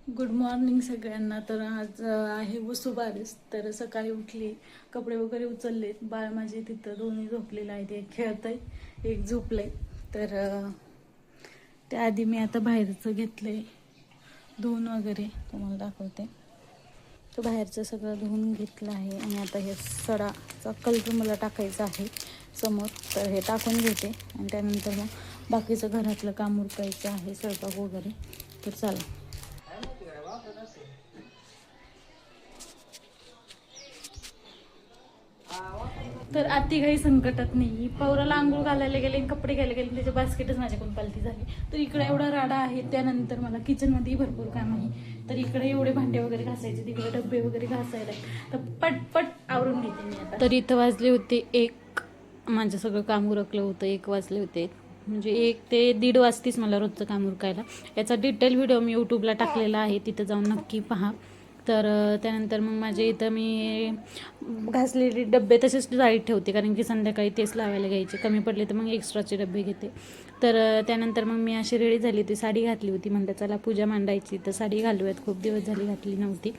Good morning सगळ्यांना. तर आज आहे वसुबारस. तर सकाळी उठली, कपडे वगैरे उचललेत. बाळ माझे तिथं दोन्ही झोपलेलं आहे, एक खेळतंय, एक झोपलंय. तर त्याआधी मी आता बाहेरचं घेतलंय धुवून वगैरे, तुम्हाला दाखवते. तर बाहेरचं सगळं धुवून घेतलं आहे आणि आता हे सडाचा कलर मला टाकायचा आहे समोर. तर हे टाकून घेते आणि त्यानंतर मग बाकीचं घरातलं काम उरकायचं आहे, स्वयंपाक वगैरे. तर चला. तर अति काही संकटात नाही. पौराला आंघोळ घालायला गेले, कपडे घ्यायला गेले, त्याचे बास्केटच माझ्याकडून पालती झाली. तर इकडे एवढा राडा आहे. त्यानंतर मला किचनमध्येही भरपूर काम आहे. तर इकडे एवढे भांडे वगैरे घासायचे, तिकडे डबे वगैरे घासायला. तर पटपट आवरून घेते मी आता. तर इथं वाजले होते 1. माझं सगळं काम उरकलं होतं. 1 वाजले होते. म्हणजे 1 ते 1:30 वाजतीच मला रोजचं काम उरकायला. याचा डिटेल व्हिडिओ मी यूट्यूबला टाकलेला आहे, तिथं जाऊन नक्की पहा. तर त्यानंतर मग माझे इथं मी घासलेले डबे तसेच जाळीत ठेवते, कारण की संध्याकाळी तेच लावायला घ्यायचे. कमी पडले तर मग एक्स्ट्राचे डबे घेते. तर त्यानंतर मग मी अशी रेडी झाली होती, साडी घातली होती. म्हणलं चला पूजा मांडायची तर साडी घालूयात, खूप दिवस झाली घातली नव्हती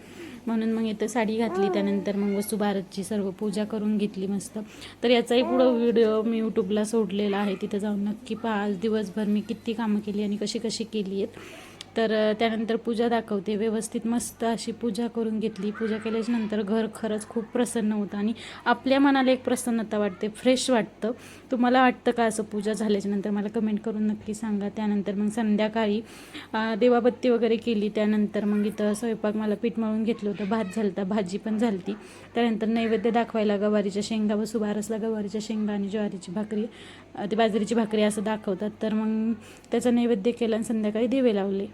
म्हणून मग इथं साडी घातली. त्यानंतर मग वसुबारसची सर्व पूजा करून घेतली मस्त. तर याचाही पुढं व्हिडिओ मी यूट्यूबला सोडलेला आहे, तिथं जाऊन नक्की पहा. आज दिवसभर मी किती कामं केली आणि कशी कशी केली आहेत. तर त्यानंतर पूजा दाखवते. व्यवस्थित मस्त अशी पूजा करून घेतली. पूजा केल्याच्या नंतर घर खरंच खूप प्रसन्न होतं आणि आपल्या मनाला एक प्रसन्नता वाटते, फ्रेश वाटतं. तुम्हाला वाटतं का असं पूजा झाल्याच्या नंतर? मला कमेंट करून नक्की सांगा. त्यानंतर मग संध्याकाळी देवाबत्ती वगैरे केली. त्यानंतर मग इथं स्वयंपाक मला पीठ मळून घेतलं होतं, भात झालता, भाजी पण झालती. त्यानंतर नैवेद्य दाखवायला गवारीच्या शेंगा, वसुबारसला गवारीच्या शेंगा आणि ज्वारीची भाकरी, ती बाजरीची भाकरी असं दाखवतात. तर मग त्याचा नैवेद्य केला आणि संध्याकाळी दिवे लावले.